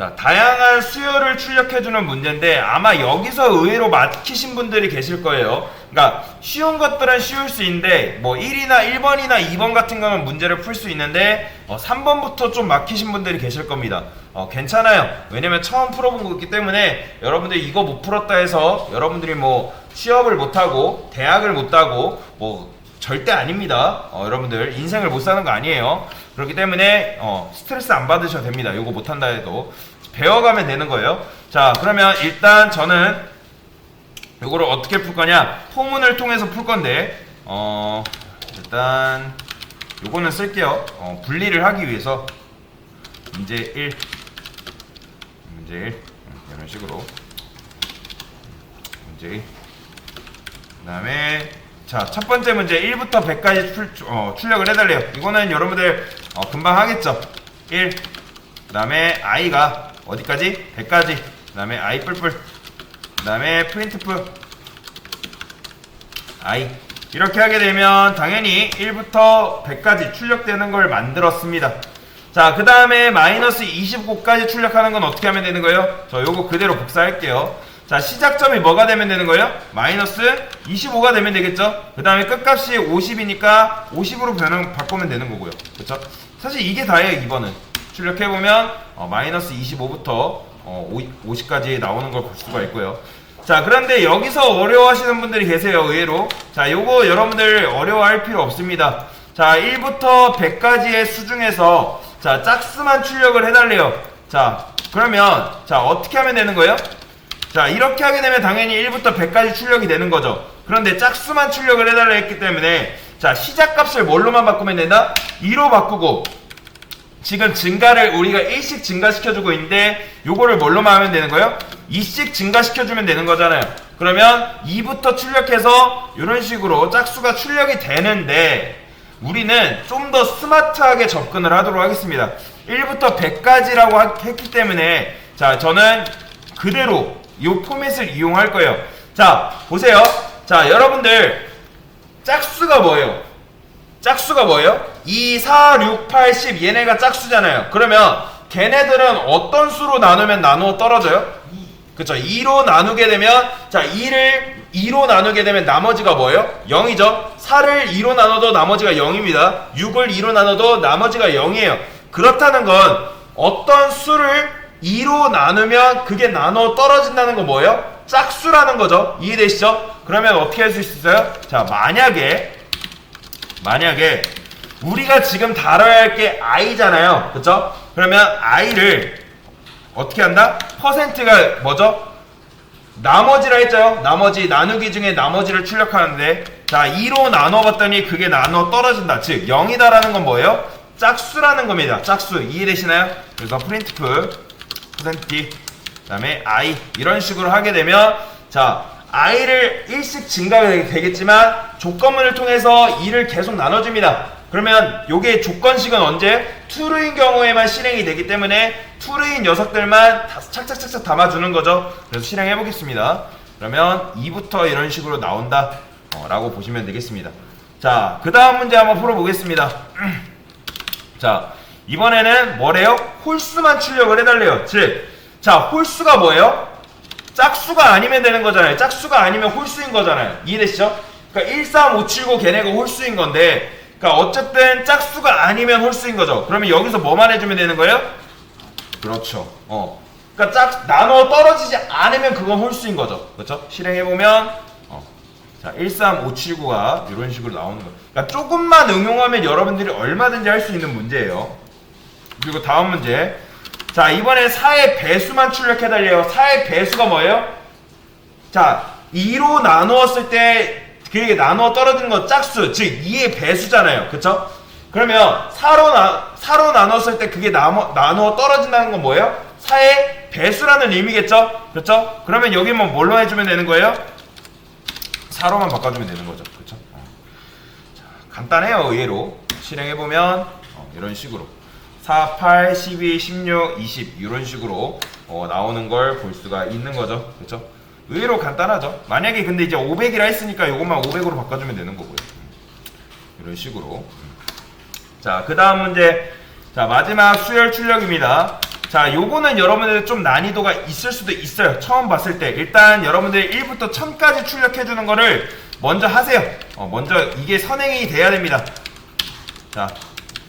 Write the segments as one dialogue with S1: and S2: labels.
S1: 자, 다양한 수요를 출력해주는 문제인데 아마 여기서 의외로 막히신 분들이 계실 거예요. 그러니까 쉬운 것들은 쉬울 수 있는데 뭐 1이나 1번이나 2번 같은 거는 문제를 풀 수 있는데 3번부터 좀 막히신 분들이 계실 겁니다. 괜찮아요. 왜냐면 처음 풀어본 거기 때문에 여러분들이 이거 못 풀었다 해서 여러분들이 뭐 취업을 못하고 대학을 못 가고 뭐 절대 아닙니다. 여러분들 인생을 못 사는 거 아니에요. 그렇기 때문에 스트레스 안 받으셔도 됩니다. 요거 못한다 해도 배워가면 되는 거예요. 자, 그러면 일단 저는 요거를 어떻게 풀 거냐, 포문을 통해서 풀 건데 일단 요거는 쓸게요. 분리를 하기 위해서 문제 1 이런 식으로 문제 1 그 다음에 자, 첫 번째 문제 1부터 100까지 출력을 해달래요. 이거는 여러분들 금방 하겠죠. 1 그 다음에 i가 어디까지? 100까지. 그 다음에 i 뿔뿔 그 다음에 printf i 이렇게 하게 되면 당연히 1부터 100까지 출력되는 걸 만들었습니다. 자, 그 다음에 마이너스 25까지 출력하는 건 어떻게 하면 되는 거예요? 저 요거 그대로 복사할게요. 자, 시작점이 뭐가 되면 되는 거예요? 마이너스 25가 되면 되겠죠? 그 다음에 끝값이 50이니까 50으로 바꾸면 되는 거고요. 그쵸? 사실 이게 다예요. 2번은 출력해보면 마이너스 25부터 50까지 나오는 걸 볼 수가 있고요. 자, 그런데 여기서 어려워하시는 분들이 계세요. 의외로. 자, 요거 여러분들 어려워할 필요 없습니다. 자, 1부터 100까지의 수 중에서 자, 짝수만 출력을 해달래요. 자, 그러면 자, 어떻게 하면 되는 거예요? 자, 이렇게 하게 되면 당연히 1부터 100까지 출력이 되는 거죠. 그런데 짝수만 출력을 해달라 했기 때문에 자, 시작값을 뭘로만 바꾸면 된다? 2로 바꾸고 지금 증가를 우리가 1씩 증가시켜주고 있는데 요거를 뭘로만 하면 되는 거예요? 2씩 증가시켜주면 되는 거잖아요. 그러면 2부터 출력해서 이런 식으로 짝수가 출력이 되는데 우리는 좀 더 스마트하게 접근을 하도록 하겠습니다. 1부터 100까지라고 했기 때문에 자, 저는 그대로 이 포맷을 이용할 거예요. 자, 보세요. 자, 여러분들 짝수가 뭐예요? 짝수가 뭐예요? 2, 4, 6, 8, 10 얘네가 짝수잖아요. 그러면 걔네들은 어떤 수로 나누면 나누어 떨어져요? 그쵸? 2로 나누게 되면 자, 2를 2로 나누게 되면 나머지가 뭐예요? 0이죠? 4를 2로 나눠도 나머지가 0입니다. 6을 2로 나눠도 나머지가 0이에요. 그렇다는 건 어떤 수를 2로 나누면 그게 나눠 떨어진다는 건 뭐예요? 짝수라는 거죠. 이해되시죠? 그러면 어떻게 할 수 있어요? 자, 만약에 우리가 지금 다뤄야 할 게 i잖아요. 그쵸? 그러면 i를 어떻게 한다? 퍼센트가 뭐죠? 나머지라 했죠. 나머지 나누기 중에 나머지를 출력하는데 자, 2로 나눠봤더니 그게 나눠 떨어진다. 즉 0이다라는 건 뭐예요? 짝수라는 겁니다. 짝수. 이해되시나요? 그래서 printf %d 그 다음에 i 이런 식으로 하게 되면 자, i를 1씩 증가가 되겠지만 조건문을 통해서 2를 계속 나눠줍니다. 그러면 요게 조건식은 언제? true인 경우에만 실행이 되기 때문에 true인 녀석들만 착착착착 담아주는 거죠. 그래서 실행해 보겠습니다. 그러면 2부터 이런 식으로 나온다 라고 보시면 되겠습니다. 자, 그 다음 문제 한번 풀어보겠습니다. 자, 이번에는 뭐래요? 홀수만 출력을 해달래요. 즉, 자, 홀수가 뭐예요? 짝수가 아니면 되는 거잖아요. 짝수가 아니면 홀수인 거잖아요. 이해되시죠? 그러니까 1, 3, 5, 7, 9 걔네가 홀수인 건데 그러니까 어쨌든 짝수가 아니면 홀수인 거죠. 그러면 여기서 뭐만 해주면 되는 거예요? 그렇죠. 그러니까 나눠 떨어지지 않으면 그건 홀수인 거죠. 그렇죠? 실행해보면 자, 1, 3, 5, 7, 9가 이런 식으로 나오는 거예요. 그러니까 조금만 응용하면 여러분들이 얼마든지 할 수 있는 문제예요. 그리고 다음 문제. 자, 이번에 4의 배수만 출력해달래요. 4의 배수가 뭐예요? 자, 2로 나누었을 때 그게 나누어 떨어지는 건 짝수, 즉 2의 배수잖아요. 그쵸? 그러면 4로 나눴을 때 그게 나누어 떨어진다는 건 뭐예요? 4의 배수라는 의미겠죠? 그렇죠? 그러면 여기 뭐 뭘로 해주면 되는 거예요? 4로만 바꿔주면 되는 거죠. 그렇죠? 자, 간단해요. 의외로 실행해보면 이런 식으로 4, 8, 12, 16, 20 이런 식으로 나오는 걸 볼 수가 있는 거죠. 그렇죠? 의외로 간단하죠. 만약에 근데 이제 500이라 했으니까 이것만 500으로 바꿔주면 되는 거고요. 이런 식으로. 자, 그 다음 문제. 자, 마지막 수열 출력입니다. 자, 요거는 여러분들 좀 난이도가 있을 수도 있어요. 처음 봤을 때. 일단 여러분들 1부터 1000까지 출력해주는 거를 먼저 하세요. 먼저 이게 선행이 돼야 됩니다. 자,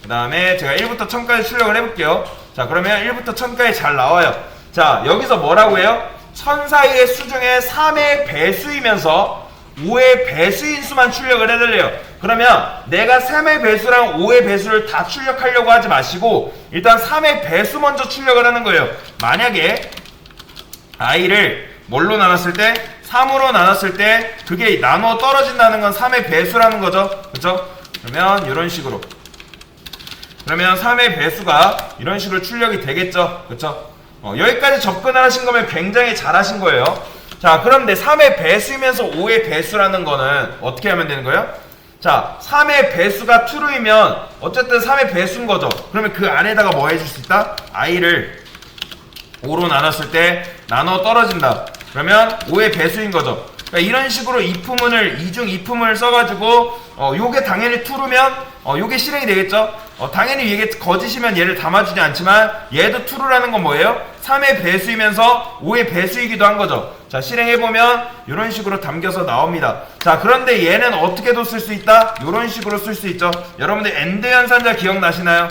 S1: 그 다음에 제가 1부터 1000까지 출력을 해볼게요. 자, 그러면 1부터 1000까지 잘 나와요. 자, 여기서 뭐라고 해요? 1000 사이의 수 중에 3의 배수이면서 5의 배수인 수만 출력을 해달래요. 그러면 내가 3의 배수랑 5의 배수를 다 출력하려고 하지 마시고 일단 3의 배수 먼저 출력을 하는 거예요. 만약에 i를 뭘로 나눴을 때 3으로 나눴을 때 그게 나눠 떨어진다는 건 3의 배수라는 거죠. 그쵸? 그러면 이런 식으로 그러면 3의 배수가 이런 식으로 출력이 되겠죠. 그쵸? 여기까지 접근을 하신 거면 굉장히 잘 하신 거예요. 자, 그런데 3의 배수이면서 5의 배수라는 거는 어떻게 하면 되는 거예요? 자, 3의 배수가 true이면 어쨌든 3의 배수인 거죠. 그러면 그 안에다가 뭐 해줄 수 있다? i를 5로 나눴을 때 나눠 떨어진다. 그러면 5의 배수인 거죠. 그러니까 이런 식으로 if문을 이중 if문을 써가지고 요게 당연히 true면 요게 실행이 되겠죠. 당연히 이게 거짓이면 얘를 담아주지 않지만 얘도 true라는 건 뭐예요? 3의 배수이면서 5의 배수이기도 한 거죠. 자, 실행해보면 이런 식으로 담겨서 나옵니다. 자, 그런데 얘는 어떻게도 쓸 수 있다? 이런 식으로 쓸 수 있죠. 여러분들 AND 연산자 기억나시나요?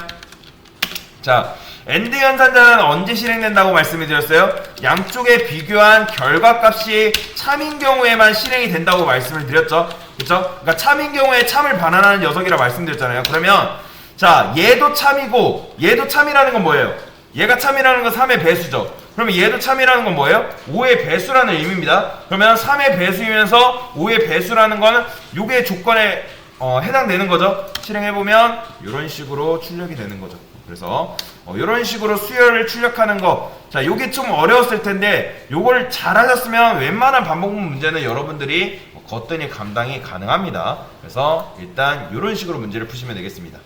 S1: 자, AND 연산자는 언제 실행된다고 말씀을 드렸어요? 양쪽에 비교한 결과값이 참인 경우에만 실행이 된다고 말씀을 드렸죠. 그쵸? 그러니까 참인 경우에 참을 반환하는 녀석이라 말씀드렸잖아요. 그러면 자, 얘도 참이고 얘도 참이라는 건 뭐예요? 얘가 참이라는 건 3의 배수죠. 그러면 얘도 참이라는 건 뭐예요? 5의 배수라는 의미입니다. 그러면 3의 배수이면서 5의 배수라는 거는 요게 조건에 해당되는 거죠. 실행해보면 이런 식으로 출력이 되는 거죠. 그래서 이런 식으로 수열을 출력하는 거, 자, 요게 좀 어려웠을 텐데 요걸 잘 하셨으면 웬만한 반복문 문제는 여러분들이 거뜬히 감당이 가능합니다. 그래서 일단 이런 식으로 문제를 푸시면 되겠습니다.